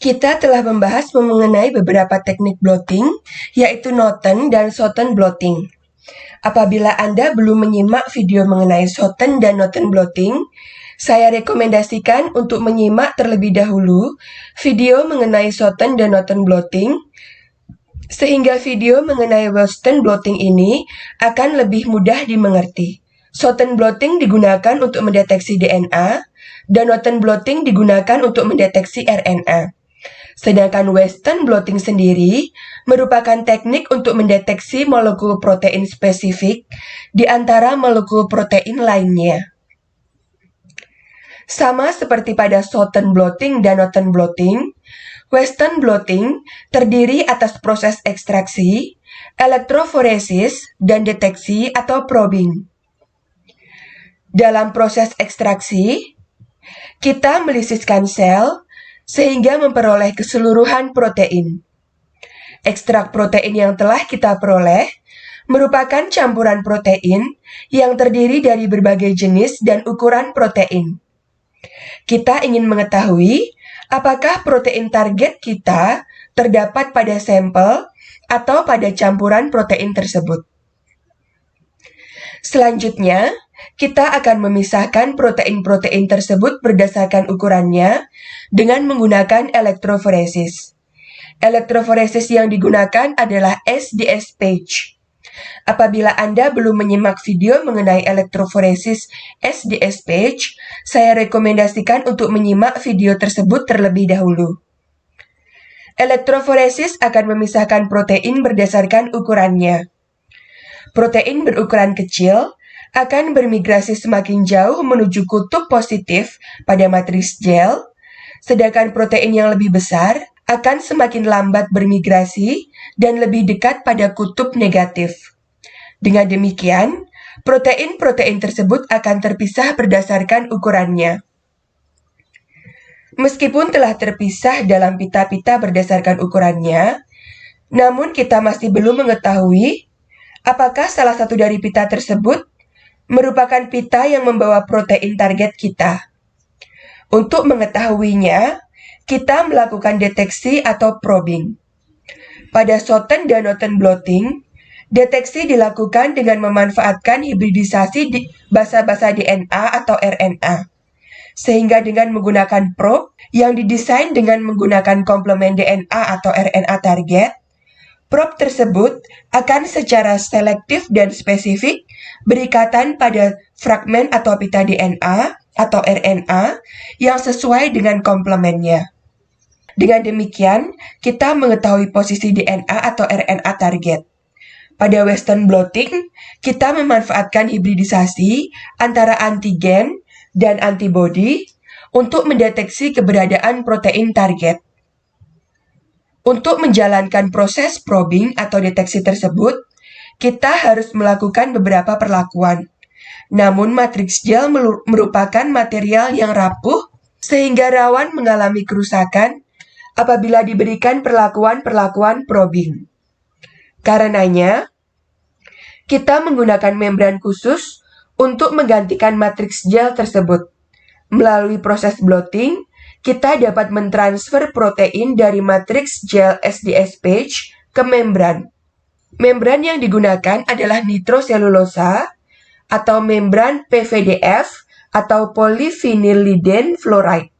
Kita telah membahas mengenai beberapa teknik blotting, yaitu Norton dan Southern blotting. Apabila Anda belum menyimak video mengenai Southern dan Norton blotting, saya rekomendasikan untuk menyimak terlebih dahulu video mengenai Southern dan Norton blotting, sehingga video mengenai Western blotting ini akan lebih mudah dimengerti. Southern blotting digunakan untuk mendeteksi DNA, dan Norton blotting digunakan untuk mendeteksi RNA. Sedangkan Western blotting sendiri merupakan teknik untuk mendeteksi molekul protein spesifik di antara molekul protein lainnya. Sama seperti pada Southern blotting dan Norton blotting, Western blotting terdiri atas proses ekstraksi, elektroforesis, dan deteksi atau probing. Dalam proses ekstraksi, kita melisiskan sel sehingga memperoleh keseluruhan protein. Ekstrak protein yang telah kita peroleh merupakan campuran protein yang terdiri dari berbagai jenis dan ukuran protein. Kita ingin mengetahui apakah protein target kita terdapat pada sampel atau pada campuran protein tersebut. Selanjutnya, kita akan memisahkan protein-protein tersebut berdasarkan ukurannya dengan menggunakan elektroforesis. Elektroforesis yang digunakan adalah SDS page. Apabila Anda belum menyimak video mengenai elektroforesis SDS page, saya rekomendasikan untuk menyimak video tersebut terlebih dahulu. Elektroforesis akan memisahkan protein berdasarkan ukurannya. Protein berukuran kecil akan bermigrasi semakin jauh menuju kutub positif pada matriks gel, sedangkan protein yang lebih besar akan semakin lambat bermigrasi dan lebih dekat pada kutub negatif. Dengan demikian, protein-protein tersebut akan terpisah berdasarkan ukurannya. Meskipun telah terpisah dalam pita-pita berdasarkan ukurannya, namun kita masih belum mengetahui apakah salah satu dari pita tersebut merupakan pita yang membawa protein target kita. Untuk mengetahuinya, kita melakukan deteksi atau probing. Pada Southern dan Norton blotting, deteksi dilakukan dengan memanfaatkan hibridisasi basa-basa DNA atau RNA. Sehingga dengan menggunakan probe yang didesain dengan menggunakan komplemen DNA atau RNA target, probe tersebut akan secara selektif dan spesifik berikatan pada fragmen atau pita DNA atau RNA yang sesuai dengan komplemennya. Dengan demikian, kita mengetahui posisi DNA atau RNA target. Pada Western blotting, kita memanfaatkan hibridisasi antara antigen dan antibodi untuk mendeteksi keberadaan protein target. Untuk menjalankan proses probing atau deteksi tersebut, kita harus melakukan beberapa perlakuan. Namun matriks gel merupakan material yang rapuh sehingga rawan mengalami kerusakan apabila diberikan perlakuan-perlakuan probing. Karenanya, kita menggunakan membran khusus untuk menggantikan matriks gel tersebut. Melalui proses blotting, kita dapat mentransfer protein dari matriks gel SDS page ke membran. Membran yang digunakan adalah nitroselulosa atau membran PVDF atau polyvinylidene fluoride.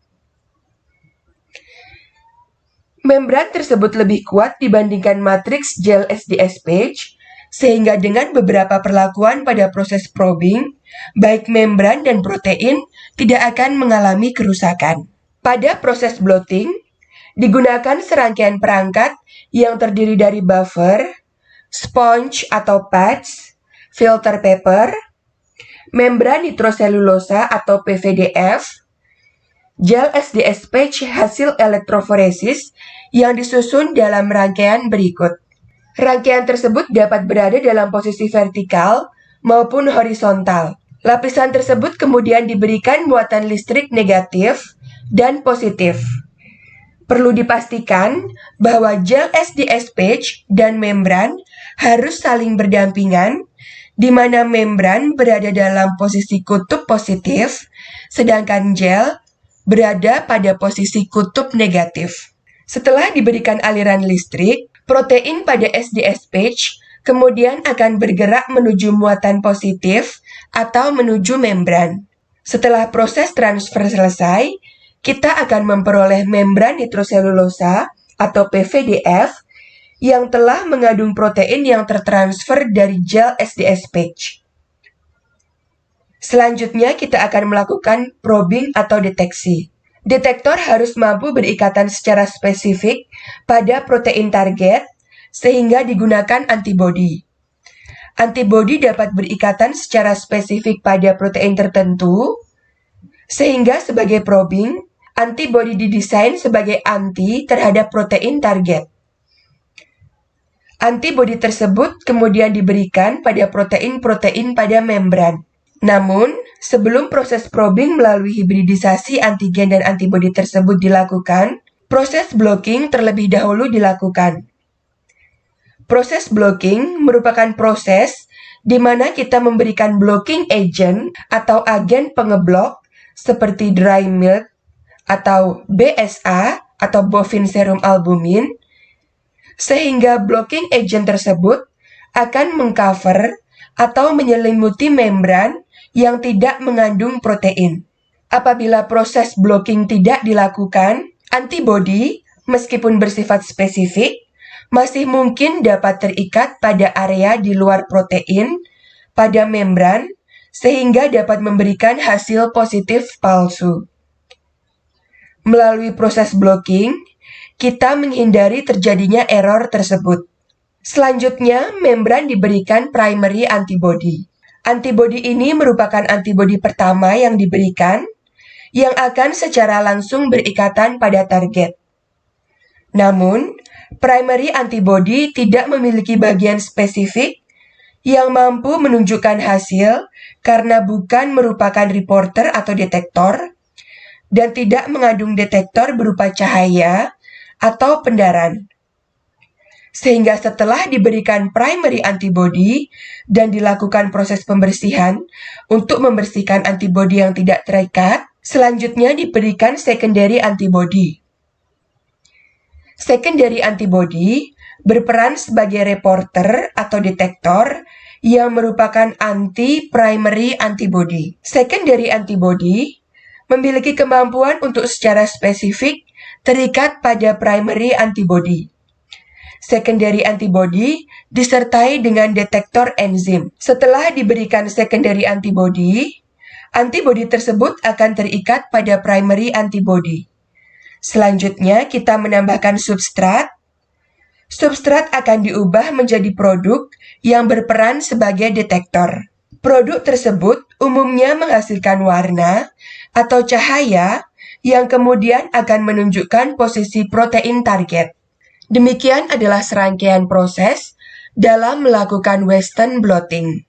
Membran tersebut lebih kuat dibandingkan matriks gel SDS page, sehingga dengan beberapa perlakuan pada proses probing, baik membran dan protein tidak akan mengalami kerusakan. Pada proses blotting, digunakan serangkaian perangkat yang terdiri dari buffer, sponge atau pads, filter paper, membran nitroselulosa atau PVDF, gel SDS page hasil elektroforesis yang disusun dalam rangkaian berikut. Rangkaian tersebut dapat berada dalam posisi vertikal maupun horizontal. Lapisan tersebut kemudian diberikan muatan listrik negatif dan positif. Perlu dipastikan bahwa gel SDS page dan membran harus saling berdampingan, di mana membran berada dalam posisi kutub positif, sedangkan gel berada pada posisi kutub negatif. Setelah diberikan aliran listrik, protein pada SDS page kemudian akan bergerak menuju muatan positif atau menuju membran. Setelah proses transfer selesai, kita akan memperoleh membran nitroselulosa atau PVDF yang telah mengandung protein yang tertransfer dari gel SDS page. Selanjutnya kita akan melakukan probing atau deteksi. Detektor harus mampu berikatan secara spesifik pada protein target sehingga digunakan antibodi. Antibodi dapat berikatan secara spesifik pada protein tertentu, sehingga sebagai probing, antibodi didesain sebagai anti terhadap protein target. Antibodi tersebut kemudian diberikan pada protein-protein pada membran. Namun, sebelum proses probing melalui hibridisasi antigen dan antibodi tersebut dilakukan, proses blocking terlebih dahulu dilakukan. Proses blocking merupakan proses di mana kita memberikan blocking agent atau agen pengeblok seperti dry milk atau BSA atau bovine serum albumin, sehingga blocking agent tersebut akan mengcover atau menyelimuti membran yang tidak mengandung protein. Apabila proses blocking tidak dilakukan, antibodi, meskipun bersifat spesifik, masih mungkin dapat terikat pada area di luar protein pada membran, sehingga dapat memberikan hasil positif palsu. Melalui proses blocking, kita menghindari terjadinya error tersebut. Selanjutnya, membran diberikan primary antibody. Antibodi ini merupakan antibodi pertama yang diberikan, yang akan secara langsung berikatan pada target. Namun, primary antibody tidak memiliki bagian spesifik yang mampu menunjukkan hasil karena bukan merupakan reporter atau detektor, dan tidak mengandung detektor berupa cahaya atau pendaran. Sehingga setelah diberikan primary antibody dan dilakukan proses pembersihan untuk membersihkan antibodi yang tidak terikat, selanjutnya diberikan secondary antibody. Secondary antibody berperan sebagai reporter atau detektor yang merupakan anti-primary antibody. Secondary antibody memiliki kemampuan untuk secara spesifik terikat pada primary antibody. Secondary antibody disertai dengan detektor enzim. Setelah diberikan secondary antibody, antibody tersebut akan terikat pada primary antibody. Selanjutnya, kita menambahkan substrat. Substrat akan diubah menjadi produk yang berperan sebagai detektor. Produk tersebut umumnya menghasilkan warna atau cahaya yang kemudian akan menunjukkan posisi protein target. Demikian adalah serangkaian proses dalam melakukan Western blotting.